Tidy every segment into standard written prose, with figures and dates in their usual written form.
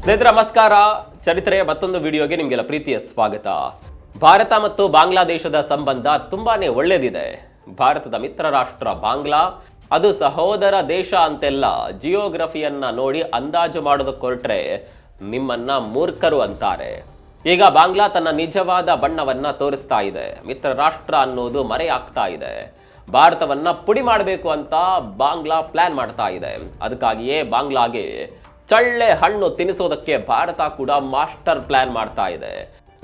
ಸ್ನೇಹಿತರೆ ನಮಸ್ಕಾರ. ಚರಿತ್ರೆಯ ಮತ್ತೊಂದು ವಿಡಿಯೋಗೆ ನಿಮಗೆಲ್ಲ ಪ್ರೀತಿಯ ಸ್ವಾಗತ. ಭಾರತ ಮತ್ತು ಬಾಂಗ್ಲಾದೇಶದ ಸಂಬಂಧ ತುಂಬಾನೇ ಒಳ್ಳೆದಿದೆ. ಭಾರತದ ಮಿತ್ರ ರಾಷ್ಟ್ರ ಬಾಂಗ್ಲಾ, ಅದು ಸಹೋದರ ದೇಶ ಅಂತೆಲ್ಲ ಜಿಯೋಗ್ರಫಿಯನ್ನ ನೋಡಿ ಅಂದಾಜು ಮಾಡೋದಕ್ಕೊರಟ್ರೆ ನಿಮ್ಮನ್ನ ಮೂರ್ಖರು ಅಂತಾರೆ. ಈಗ ಬಾಂಗ್ಲಾ ತನ್ನ ನಿಜವಾದ ಬಣ್ಣವನ್ನ ತೋರಿಸ್ತಾ ಇದೆ. ಮಿತ್ರ ರಾಷ್ಟ್ರ ಅನ್ನೋದು ಮರೆಯಾಗ್ತಾ ಇದೆ. ಭಾರತವನ್ನ ಪುಡಿ ಮಾಡಬೇಕು ಅಂತ ಬಾಂಗ್ಲಾ ಪ್ಲಾನ್ ಮಾಡ್ತಾ ಇದೆ. ಅದಕ್ಕಾಗಿಯೇ ಬಾಂಗ್ಲಾಗೆ ಚಳ್ಳೆ ಹಣ್ಣು ತಿನ್ನಿಸೋದಕ್ಕೆ ಭಾರತ ಕೂಡ ಮಾಸ್ಟರ್ ಪ್ಲಾನ್ ಮಾಡ್ತಾ ಇದೆ.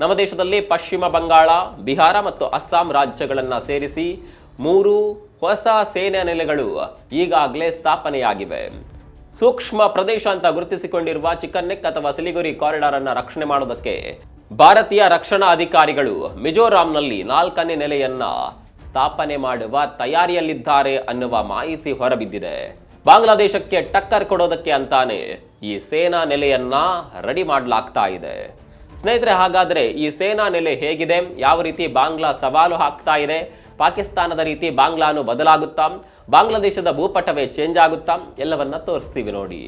ನಮ್ಮ ದೇಶದಲ್ಲಿ ಪಶ್ಚಿಮ ಬಂಗಾಳ, ಬಿಹಾರ ಮತ್ತು ಅಸ್ಸಾಂ ರಾಜ್ಯಗಳನ್ನ ಸೇರಿಸಿ 3 ಹೊಸ ಸೇನಾ ನೆಲೆಗಳು ಈಗಾಗಲೇ ಸ್ಥಾಪನೆಯಾಗಿವೆ. ಸೂಕ್ಷ್ಮ ಪ್ರದೇಶ ಅಂತ ಗುರುತಿಸಿಕೊಂಡಿರುವ ಚಿಕನ್ ನೆಕ್ ಅಥವಾ ಸಿಲಿಗುರಿ ಕಾರಿಡಾರ್ ಅನ್ನ ರಕ್ಷಣೆ ಮಾಡೋದಕ್ಕೆ ಭಾರತೀಯ ರಕ್ಷಣಾ ಅಧಿಕಾರಿಗಳು ಮಿಜೋರಾಂನಲ್ಲಿ 4ನೇ ನೆಲೆಯನ್ನ ಸ್ಥಾಪನೆ ಮಾಡುವ ತಯಾರಿಯಲ್ಲಿದ್ದಾರೆ ಅನ್ನುವ ಮಾಹಿತಿ ಹೊರಬಿದ್ದಿದೆ. ಬಾಂಗ್ಲಾದೇಶಕ್ಕೆ ಟಕ್ಕರ್ ಕೊಡೋದಕ್ಕೆ ಅಂತಾನೆ ಈ ಸೇನಾ ನೆಲೆಯನ್ನ ರೆಡಿ ಮಾಡಲಾಗ್ತಾ ಇದೆ. ಸ್ನೇಹಿತರೆ, ಹಾಗಾದ್ರೆ ಈ ಸೇನಾ ನೆಲೆ ಹೇಗಿದೆ, ಯಾವ ರೀತಿ ಬಾಂಗ್ಲಾ ಸವಾಲು ಹಾಕ್ತಾ ಇದೆ, ಪಾಕಿಸ್ತಾನದ ರೀತಿ ಬಾಂಗ್ಲಾನು ಬದಲಾಗುತ್ತಾ, ಬಾಂಗ್ಲಾದೇಶದ ಭೂಪಟವೇ ಚೇಂಜ್ ಆಗುತ್ತಾ, ಎಲ್ಲವನ್ನ ತೋರಿಸ್ತೀವಿ ನೋಡಿ.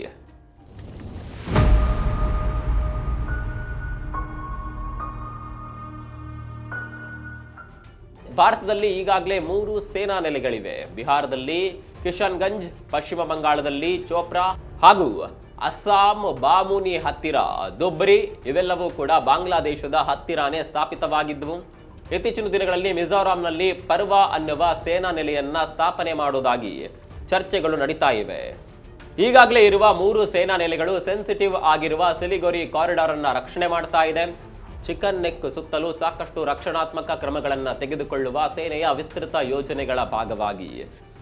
ಭಾರತದಲ್ಲಿ ಈಗಾಗಲೇ 3 ಸೇನಾ ನೆಲೆಗಳಿವೆ. ಬಿಹಾರದಲ್ಲಿ ಕಿಶನ್ಗಂಜ್, ಪಶ್ಚಿಮ ಬಂಗಾಳದಲ್ಲಿ ಚೋಪ್ರಾ ಹಾಗೂ ಅಸ್ಸಾಂ ಬಾಮುನಿ ಹತ್ತಿರ ದುಬ್ರಿ, ಇವೆಲ್ಲವೂ ಕೂಡ ಬಾಂಗ್ಲಾದೇಶದ ಹತ್ತಿರಾನೇ ಸ್ಥಾಪಿತವಾಗಿದ್ದವು. ಇತ್ತೀಚಿನ ದಿನಗಳಲ್ಲಿ ಮಿಜೋರಾಂನಲ್ಲಿ ಪರ್ವಾ ಅನ್ನುವ ಸೇನಾ ನೆಲೆಯನ್ನ ಸ್ಥಾಪನೆ ಮಾಡೋದಾಗಿ ಚರ್ಚೆಗಳು ನಡೀತಾ ಇವೆ. ಈಗಾಗಲೇ ಇರುವ 3 ಸೇನಾ ನೆಲೆಗಳು ಸೆನ್ಸಿಟಿವ್ ಆಗಿರುವ ಸಿಲಿಗುರಿ ಕಾರಿಡಾರ್ ಅನ್ನ ರಕ್ಷಣೆ ಮಾಡ್ತಾ ಇದೆ. ಚಿಕನ್ ನೆಕ್ ಸುತ್ತಲೂ ಸಾಕಷ್ಟು ರಕ್ಷಣಾತ್ಮಕ ಕ್ರಮಗಳನ್ನು ತೆಗೆದುಕೊಳ್ಳುವ ಸೇನೆಯ ವಿಸ್ತೃತ ಯೋಜನೆಗಳ ಭಾಗವಾಗಿ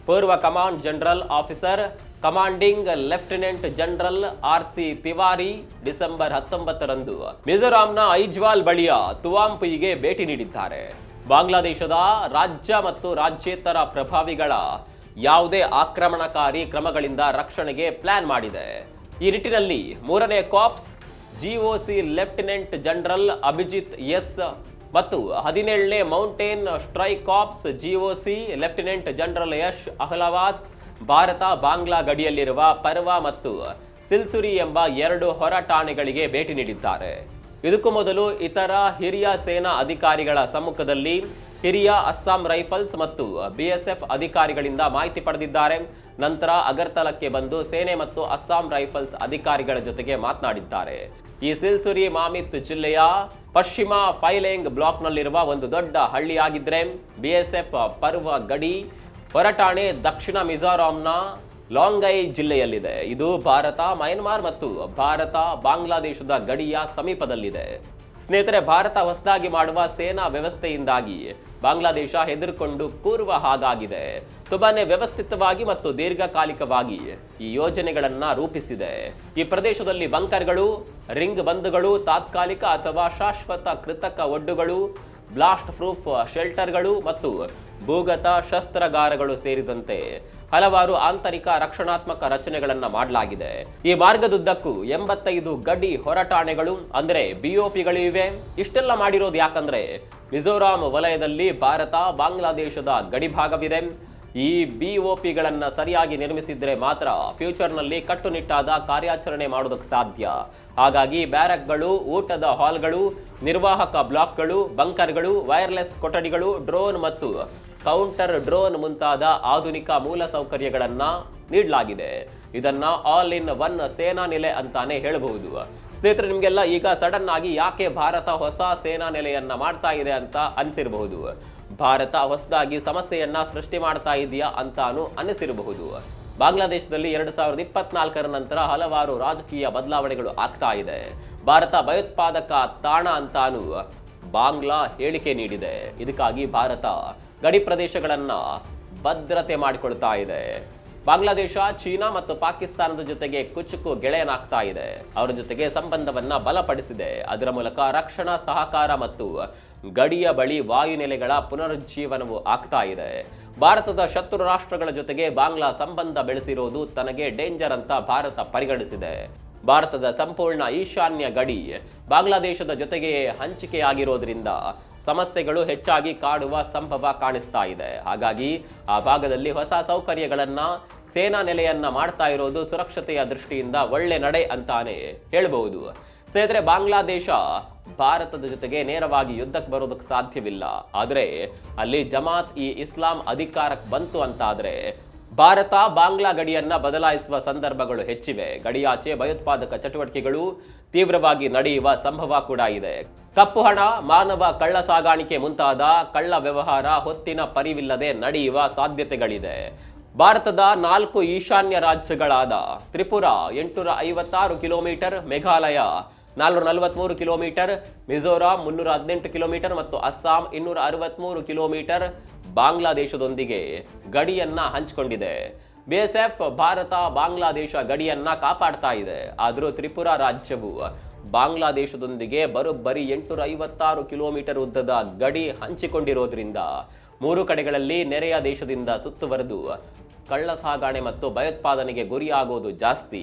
ಪೂರ್ವ command general officer commanding lieutenant general RC Tiwari December 19ರಂದು ಮಿಜೋರಾಂನ ಐಜ್ವಾಲ್ ಬಳಿಯ ತುವಾಂಪುಯಿಗೆ ಭೇಟಿ ನೀಡಿದ್ದಾರೆ. ಬಾಂಗ್ಲಾದೇಶದ ರಾಜ್ಯ ಮತ್ತು ರಾಜ್ಯೇತರ ಪ್ರಭಾವಿಗಳ ಯಾವುದೇ ಆಕ್ರಮಣಕಾರಿ ಕ್ರಮಗಳಿಂದ ರಕ್ಷಣೆಗೆ ಪ್ಲಾನ್ ಮಾಡಿದೆ. ಈ ನಿಟ್ಟಿನಲ್ಲಿ 3ನೇ corps GOC lieutenant general Abhijit S ಮತ್ತು 17ನೇ mountain strike corps GOC lieutenant general Yash Ahlawat Bharat Bangla ಗಡಿಯಲ್ಲಿರುವ ಪರ್ವಾ ಮತ್ತು ಸಿಲ್ಸುರಿ ಎಂಬ 2 ಹೊರ ಠಾಣೆಗಳಿಗೆ ಭೇಟಿ ನೀಡಿದ್ದಾರೆ. ಇದಕ್ಕೂ ಮೊದಲು ಇತರ ಹಿರಿಯ ಸೇನಾ ಅಧಿಕಾರಿಗಳ ಸಮ್ಮುಖದಲ್ಲಿ ಹಿರಿಯ ಅಸ್ಸಾಂ ರೈಫಲ್ಸ್ ಮತ್ತು BSF ಅಧಿಕಾರಿಗಳಿಂದ ಮಾಹಿತಿ ಪಡೆದಿದ್ದಾರೆ. ನಂತರ ಅಗರ್ತಲಕ್ಕೆ ಬಂದು ಸೇನೆ ಮತ್ತು ಅಸ್ಸಾಂ ರೈಫಲ್ಸ್ ಅಧಿಕಾರಿಗಳ ಜೊತೆಗೆ ಮಾತನಾಡಿದ್ದಾರೆ. ಈ ಸಿಲ್ಸುರಿ ಮಾಮಿತ್ ಜಿಲ್ಲೆಯ ಪಶ್ಚಿಮ ಫೈಲೆಂಗ್ ಬ್ಲಾಕ್ನಲ್ಲಿರುವ ಒಂದು ದೊಡ್ಡ ಹಳ್ಳಿಯಾಗಿದ್ರೆ BSF ಪರ್ವ ಗಡಿ ಹೊರಟಾಣೆ ದಕ್ಷಿಣ ಮಿಜೋರಾಂನ ಲಾಂಗೈ ಜಿಲ್ಲೆಯಲ್ಲಿದೆ. ಇದು ಭಾರತ, ಮಯನ್ಮಾರ್ ಮತ್ತು ಭಾರತ ಬಾಂಗ್ಲಾದೇಶದ ಗಡಿಯ ಸಮೀಪದಲ್ಲಿದೆ. ಸ್ನೇಹಿತರೆ, ಭಾರತ ಹೊಸದಾಗಿ ಮಾಡುವ ಸೇನಾ ವ್ಯವಸ್ಥೆಯಿಂದಾಗಿ ಬಾಂಗ್ಲಾದೇಶ ಹೆದರಿಕೊಂಡು ಕೂರುವ ಹಾಗಾಗಿದೆ. ತುಂಬಾನೇ ವ್ಯವಸ್ಥಿತವಾಗಿ ಮತ್ತು ದೀರ್ಘಕಾಲಿಕವಾಗಿ ಈ ಯೋಜನೆಗಳನ್ನ ರೂಪಿಸಿದೆ. ಈ ಪ್ರದೇಶದಲ್ಲಿ ಬಂಕರ್ಗಳು, ರಿಂಗ್ ಬಂಧುಗಳು, ತಾತ್ಕಾಲಿಕ ಅಥವಾ ಶಾಶ್ವತ ಕೃತಕ ಒಡ್ಡುಗಳು, ಬ್ಲಾಸ್ಟ್ ಪ್ರೂಫ್ ಶೆಲ್ಟರ್ಗಳು ಮತ್ತು ಭೂಗತ ಶಸ್ತ್ರಾಗಾರಗಳು ಸೇರಿದಂತೆ ಹಲವಾರು ಆಂತರಿಕ ರಕ್ಷಣಾತ್ಮಕ ರಚನೆಗಳನ್ನ ಮಾಡಲಾಗಿದೆ. ಈ ಮಾರ್ಗದುದ್ದಕ್ಕೂ 85 ಗಡಿ ಹೊರಟಾಣೆಗಳು ಅಂದ್ರೆ BOPಗಳು ಇವೆ. ಇಷ್ಟೆಲ್ಲ ಮಾಡಿರೋದು ಯಾಕಂದ್ರೆ ಮಿಜೋರಾಂ ವಲಯದಲ್ಲಿ ಭಾರತ ಬಾಂಗ್ಲಾದೇಶದ ಗಡಿ ಭಾಗವಿದೆ. ಈ BOPಗಳನ್ನ ಸರಿಯಾಗಿ ನಿರ್ಮಿಸಿದ್ರೆ ಮಾತ್ರ ಫ್ಯೂಚರ್ನಲ್ಲಿ ಕಟ್ಟುನಿಟ್ಟಾದ ಕಾರ್ಯಾಚರಣೆ ಮಾಡೋದಕ್ಕೆ ಸಾಧ್ಯ. ಹಾಗಾಗಿ ಬ್ಯಾರಕ್ಗಳು, ಊಟದ ಹಾಲ್ಗಳು, ನಿರ್ವಾಹಕ ಬ್ಲಾಕ್ಗಳು, ಬಂಕರ್ಗಳು, ವೈರ್ಲೆಸ್ ಕೊಠಡಿಗಳು, ಡ್ರೋನ್ ಮತ್ತು ಕೌಂಟರ್ ಡ್ರೋನ್ ಮುಂತಾದ ಆಧುನಿಕ ಮೂಲ ಸೌಕರ್ಯಗಳನ್ನ ನೀಡಲಾಗಿದೆ. ಇದನ್ನ ಆಲ್ ಇನ್ ಒನ್ ಸೇನಾ ನೆಲೆ ಅಂತಾನೆ ಹೇಳಬಹುದು. ಸ್ನೇಹಿತರೆ, ನಿಮಗೆಲ್ಲ ಈಗ ಸಡನ್ ಆಗಿ ಯಾಕೆ ಭಾರತ ಹೊಸ ಸೇನಾ ನೆಲೆಯನ್ನ ಮಾಡ್ತಾ ಇದೆ ಅಂತ ಅನಿಸಿರಬಹುದು. ಭಾರತ ಹೊಸದಾಗಿ ಸಮಸ್ಯೆಯನ್ನ ಸೃಷ್ಟಿ ಮಾಡ್ತಾ ಇದೆಯಾ ಅಂತಾನು ಅನಿಸಿರಬಹುದು. ಬಾಂಗ್ಲಾದೇಶದಲ್ಲಿ 2024ರ ನಂತರ ಹಲವಾರು ರಾಜಕೀಯ ಬದಲಾವಣೆಗಳು ಆಗ್ತಾ ಇದೆ. ಭಾರತ ಭಯೋತ್ಪಾದಕ ತಾಣ ಅಂತಾನು ಬಾಂಗ್ಲಾ ಹೇಳಿಕೆ ನೀಡಿದೆ. ಇದಕ್ಕಾಗಿ ಭಾರತ ಗಡಿ ಪ್ರದೇಶಗಳನ್ನ ಭದ್ರತೆ ಮಾಡಿಕೊಳ್ತಾ ಇದೆ. ಬಾಂಗ್ಲಾದೇಶ ಚೀನಾ ಮತ್ತು ಪಾಕಿಸ್ತಾನದ ಜೊತೆಗೆ ಕುಚುಕು ಗೆಳೆಯನಾಗ್ತಾ ಇದೆ. ಅವರ ಜೊತೆಗೆ ಸಂಬಂಧವನ್ನ ಬಲಪಡಿಸಿದೆ. ಅದರ ಮೂಲಕ ರಕ್ಷಣಾ ಸಹಕಾರ ಮತ್ತು ಗಡಿಯ ಬಳಿ ವಾಯುನೆಲೆಗಳ ಪುನರುಜ್ಜೀವನವು ಆಗ್ತಾ ಇದೆ. ಭಾರತದ ಶತ್ರು ರಾಷ್ಟ್ರಗಳ ಜೊತೆಗೆ ಬಾಂಗ್ಲಾ ಸಂಬಂಧ ಬೆಳೆಸಿರೋದು ತನಗೆ ಡೇಂಜರ್ ಅಂತ ಭಾರತ ಪರಿಗಣಿಸಿದೆ. ಭಾರತದ ಸಂಪೂರ್ಣ ಈಶಾನ್ಯ ಗಡಿ ಬಾಂಗ್ಲಾದೇಶದ ಜೊತೆಗೆ ಹಂಚಿಕೆಯಾಗಿರೋದ್ರಿಂದ ಸಮಸ್ಯೆಗಳು ಹೆಚ್ಚಾಗಿ ಕಾಡುವ ಸಂಭವ ಕಾಣಿಸ್ತಾ ಇದೆ. ಹಾಗಾಗಿ ಆ ಭಾಗದಲ್ಲಿ ಹೊಸ ಸೌಕರ್ಯಗಳನ್ನ ಸೇನಾ ನೆಲೆಯನ್ನ ಮಾಡ್ತಾ ಇರೋದು ಸುರಕ್ಷತೆಯ ದೃಷ್ಟಿಯಿಂದ ಒಳ್ಳೆ ನಡೆ ಅಂತಾನೆ ಹೇಳ್ಬಹುದು. ಸ್ನೇಹಿತರೆ, ಬಾಂಗ್ಲಾದೇಶ ಭಾರತದ ಜೊತೆಗೆ ನೇರವಾಗಿ ಯುದ್ಧಕ್ಕೆ ಬರೋದಕ್ಕೆ ಸಾಧ್ಯವಿಲ್ಲ. ಆದರೆ ಅಲ್ಲಿ ಜಮಾತ್ ಇ ಇಸ್ಲಾಂ ಅಧಿಕಾರಕ್ಕೆ ಬಂತು ಅಂತಾದ್ರೆ ಭಾರತ ಬಾಂಗ್ಲಾ ಗಡಿಯನ್ನ ಬದಲಾಯಿಸುವ ಸಂದರ್ಭಗಳು ಹೆಚ್ಚಿವೆ. ಗಡಿಯಾಚೆ ಭಯೋತ್ಪಾದಕ ಚಟುವಟಿಕೆಗಳು ತೀವ್ರವಾಗಿ ನಡೆಯುವ ಸಂಭವ ಕೂಡ ಇದೆ. ಕಪ್ಪು ಹಣ, ಮಾನವ ಕಳ್ಳ ಸಾಗಾಣಿಕೆ ಮುಂತಾದ ಕಳ್ಳ ವ್ಯವಹಾರ ಹೊತ್ತಿನ ಪರಿವಿಲ್ಲದೆ ನಡೆಯುವ ಸಾಧ್ಯತೆಗಳಿದೆ. ಭಾರತದ 4 ಈಶಾನ್ಯ ರಾಜ್ಯಗಳಾದ Tripura 856 kilometre, Meghalaya 443 kilometre, Mizoram 318 kilometre ಮತ್ತು ಅಸ್ಸಾಂ 263 ಕಿಲೋಮೀಟರ್ ಬಾಂಗ್ಲಾದೇಶದೊಂದಿಗೆ ಗಡಿಯನ್ನ ಹಂಚಿಕೊಂಡಿದೆ. ಬಿಎಸ್ಎಫ್ ಭಾರತ ಬಾಂಗ್ಲಾದೇಶ ಗಡಿಯನ್ನ ಕಾಪಾಡ್ತಾ ಇದೆ. ಆದರೂ ತ್ರಿಪುರಾ ರಾಜ್ಯವು ಬಾಂಗ್ಲಾದೇಶದೊಂದಿಗೆ ಬರೋಬ್ಬರಿ 856 ಕಿಲೋಮೀಟರ್ ಉದ್ದದ ಗಡಿ ಹಂಚಿಕೊಂಡಿರೋದ್ರಿಂದ 3 ಕಡೆಗಳಲ್ಲಿ ನೆರೆಯ ದೇಶದಿಂದ ಸುತ್ತುವರೆದು ಕಳ್ಳ ಸಾಗಣೆ ಮತ್ತು ಭಯೋತ್ಪಾದನೆಗೆ ಗುರಿಯಾಗೋದು ಜಾಸ್ತಿ.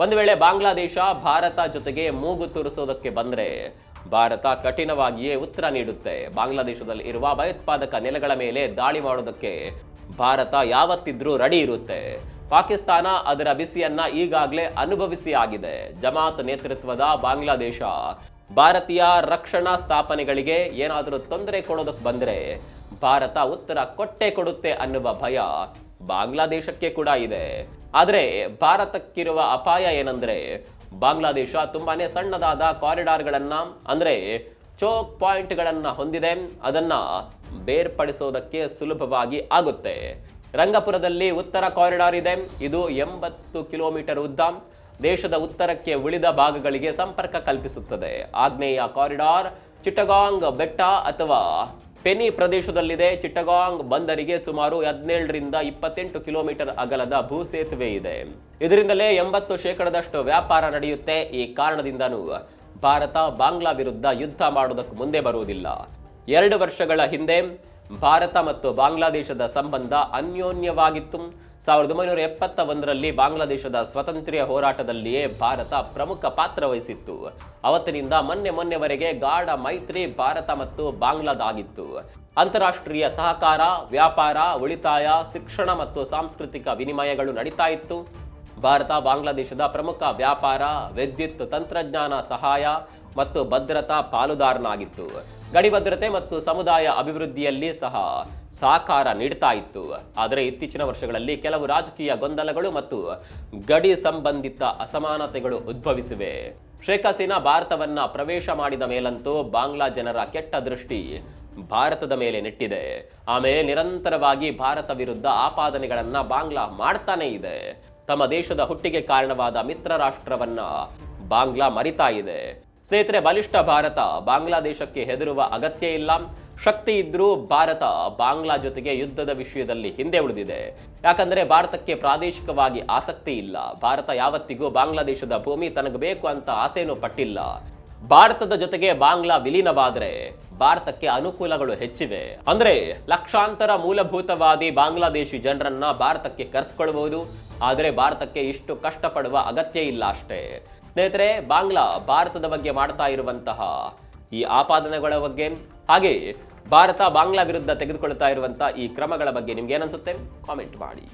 ಒಂದು ವೇಳೆ ಬಾಂಗ್ಲಾದೇಶ ಭಾರತ ಜೊತೆಗೆ ಮೂಗು ತುರಿಸೋದಕ್ಕೆ ಬಂದ್ರೆ ಭಾರತ ಕಠಿಣವಾಗಿಯೇ ಉತ್ತರ ನೀಡುತ್ತೆ. ಬಾಂಗ್ಲಾದೇಶದಲ್ಲಿ ಇರುವ ಭಯೋತ್ಪಾದಕ ನೆಲೆಗಳ ಮೇಲೆ ದಾಳಿ ಮಾಡೋದಕ್ಕೆ ಭಾರತ ಯಾವತ್ತಿದ್ರೂ ರೆಡಿ ಇರುತ್ತೆ. ಪಾಕಿಸ್ತಾನ ಅದರ ಬಿಸಿಯನ್ನ ಈಗಾಗಲೇ ಅನುಭವಿಸಿ ಆಗಿದೆ. ಜಮಾತ್ ನೇತೃತ್ವದ ಬಾಂಗ್ಲಾದೇಶ ಭಾರತೀಯ ರಕ್ಷಣಾ ಸ್ಥಾಪನೆಗಳಿಗೆ ಏನಾದರೂ ತೊಂದರೆ ಕೊಡೋದಕ್ಕೆ ಬಂದ್ರೆ ಭಾರತ ಉತ್ತರ ಕೊಟ್ಟೇ ಕೊಡುತ್ತೆ ಅನ್ನುವ ಭಯ ಬಾಂಗ್ಲಾದೇಶಕ್ಕೆ ಕೂಡ ಇದೆ. ಆದರೆ ಭಾರತಕ್ಕಿರುವ ಅಪಾಯ ಏನಂದ್ರೆ ಬಾಂಗ್ಲಾದೇಶ ತುಂಬಾನೇ ಸಣ್ಣದಾದ ಕಾರಿಡಾರ್ಗಳನ್ನ ಅಂದ್ರೆ ಚೋಕ್ ಪಾಯಿಂಟ್ಗಳನ್ನ ಹೊಂದಿದೆ. ಅದನ್ನ ಬೇರ್ಪಡಿಸೋದಕ್ಕೆ ಸುಲಭವಾಗಿ ಆಗುತ್ತೆ. ರಂಗಪುರದಲ್ಲಿ ಉತ್ತರ ಕಾರಿಡಾರ್ ಇದೆ. ಇದು 80 ಕಿಲೋಮೀಟರ್ ಉದ್ದ. ದೇಶದ ಉತ್ತರಕ್ಕೆ ಉಳಿದ ಭಾಗಗಳಿಗೆ ಸಂಪರ್ಕ ಕಲ್ಪಿಸುತ್ತದೆ. ಆಗ್ನೇಯ ಕಾರಿಡಾರ್ ಚಿಟ್ಟಗಾಂಗ್ ಬೆಟ್ಟ ಅಥವಾ ಪೆನಿ ಪ್ರದೇಶದಲ್ಲಿದೆ. ಚಿಟ್ಟಗಾಂಗ್ ಬಂದರಿಗೆ ಸುಮಾರು 17ರಿಂದ 28 ಕಿಲೋಮೀಟರ್ ಅಗಲದ ಭೂ ಸೇತುವೆ ಇದೆ. ಇದರಿಂದಲೇ 80% ವ್ಯಾಪಾರ ನಡೆಯುತ್ತೆ. ಈ ಕಾರಣದಿಂದನೂ ಭಾರತ ಬಾಂಗ್ಲಾ ವಿರುದ್ಧ ಯುದ್ಧ ಮಾಡೋದಕ್ಕೆ ಮುಂದೆ ಬರುವುದಿಲ್ಲ. 2 ವರ್ಷಗಳ ಹಿಂದೆ ಭಾರತ ಮತ್ತು ಬಾಂಗ್ಲಾದೇಶದ ಸಂಬಂಧ ಅನ್ಯೋನ್ಯವಾಗಿತ್ತು. 1971ರಲ್ಲಿ ಬಾಂಗ್ಲಾದೇಶದ ಸ್ವಾತಂತ್ರ್ಯ ಹೋರಾಟದಲ್ಲಿಯೇ ಭಾರತ ಪ್ರಮುಖ ಪಾತ್ರ ವಹಿಸಿತ್ತು. ಅವತ್ತಿನಿಂದ ಮೊನ್ನೆವರೆಗೆ ಗಾಢ ಮೈತ್ರಿ ಭಾರತ ಮತ್ತು ಬಾಂಗ್ಲಾದಾಗಿತ್ತು. ಅಂತಾರಾಷ್ಟ್ರೀಯ ಸಹಕಾರ, ವ್ಯಾಪಾರ, ಉಳಿತಾಯ, ಶಿಕ್ಷಣ ಮತ್ತು ಸಾಂಸ್ಕೃತಿಕ ವಿನಿಮಯಗಳು ನಡೀತಾ ಇತ್ತು. ಭಾರತ ಬಾಂಗ್ಲಾದೇಶದ ಪ್ರಮುಖ ವ್ಯಾಪಾರ, ವಿದ್ಯುತ್, ತಂತ್ರಜ್ಞಾನ ಸಹಾಯ ಮತ್ತು ಭದ್ರತಾ ಪಾಲುದಾರನಾಗಿತ್ತು. ಗಡಿ ಭದ್ರತೆ ಮತ್ತು ಸಮುದಾಯ ಅಭಿವೃದ್ಧಿಯಲ್ಲಿ ಸಹ ಸಹಕಾರ ನೀಡ್ತಾ ಇತ್ತು. ಆದರೆ ಇತ್ತೀಚಿನ ವರ್ಷಗಳಲ್ಲಿ ಕೆಲವು ರಾಜಕೀಯ ಗೊಂದಲಗಳು ಮತ್ತು ಗಡಿ ಸಂಬಂಧಿತ ಅಸಮಾನತೆಗಳು ಉದ್ಭವಿಸಿವೆ. ಶೇಖ್ ಹಸೀನಾ ಭಾರತವನ್ನ ಪ್ರವೇಶ ಮಾಡಿದ ಮೇಲಂತೂ ಬಾಂಗ್ಲಾ ಜನರ ಕೆಟ್ಟ ದೃಷ್ಟಿ ಭಾರತದ ಮೇಲೆ ನೆಟ್ಟಿದೆ. ಆಮೇಲೆ ನಿರಂತರವಾಗಿ ಭಾರತ ವಿರುದ್ಧ ಆಪಾದನೆಗಳನ್ನ ಬಾಂಗ್ಲಾ ಮಾಡ್ತಾನೆ ಇದೆ. ತಮ್ಮ ದೇಶದ ಹುಟ್ಟಿಗೆ ಕಾರಣವಾದ ಮಿತ್ರ ರಾಷ್ಟ್ರವನ್ನ ಬಾಂಗ್ಲಾ ಮರಿತಾ ಇದೆ. ಸ್ನೇಹಿತರೆ, ಬಲಿಷ್ಠ ಭಾರತ ಬಾಂಗ್ಲಾದೇಶಕ್ಕೆ ಹೆದರುವ ಅಗತ್ಯ ಇಲ್ಲ. ಶಕ್ತಿ ಇದ್ರೂ ಭಾರತ ಬಾಂಗ್ಲಾ ಜೊತೆಗೆ ಯುದ್ಧದ ವಿಷಯದಲ್ಲಿ ಹಿಂದೆ ಉಳಿದಿದೆ. ಯಾಕಂದ್ರೆ ಭಾರತಕ್ಕೆ ಪ್ರಾದೇಶಿಕವಾಗಿ ಆಸಕ್ತಿ ಇಲ್ಲ. ಭಾರತ ಯಾವತ್ತಿಗೂ ಬಾಂಗ್ಲಾದೇಶದ ಭೂಮಿ ತನಗೆ ಬೇಕು ಅಂತ ಆಸೆನೂ ಪಟ್ಟಿಲ್ಲ. ಭಾರತದ ಜೊತೆಗೆ ಬಾಂಗ್ಲಾ ವಿಲೀನವಾದ್ರೆ ಭಾರತಕ್ಕೆ ಅನುಕೂಲಗಳು ಹೆಚ್ಚಿವೆ. ಅಂದ್ರೆ ಲಕ್ಷಾಂತರ ಮೂಲಭೂತವಾದಿ ಬಾಂಗ್ಲಾದೇಶಿ ಜನರನ್ನ ಭಾರತಕ್ಕೆ ಕರೆಸ್ಕೊಳ್ಬಹುದು. ಆದರೆ ಭಾರತಕ್ಕೆ ಇಷ್ಟು ಕಷ್ಟಪಡುವ ಅಗತ್ಯ ಇಲ್ಲ ಅಷ್ಟೇ. ಸ್ನೇಹಿತರೆ, ಬಾಂಗ್ಲಾ ಭಾರತದ ಬಗ್ಗೆ ಮಾಡ್ತಾ ಇರುವಂತಹ ಈ ಆಪಾದನೆಗಳ ಬಗ್ಗೆ ಹಾಗೆ ಭಾರತ ಬಾಂಗ್ಲಾ ವಿರುದ್ಧ ತೆಗೆದುಕೊಳ್ತಾ ಇರುವಂತಹ ಈ ಕ್ರಮಗಳ ಬಗ್ಗೆ ನಿಮ್ಗೆ ಏನನ್ಸುತ್ತೆ ಕಾಮೆಂಟ್ ಮಾಡಿ.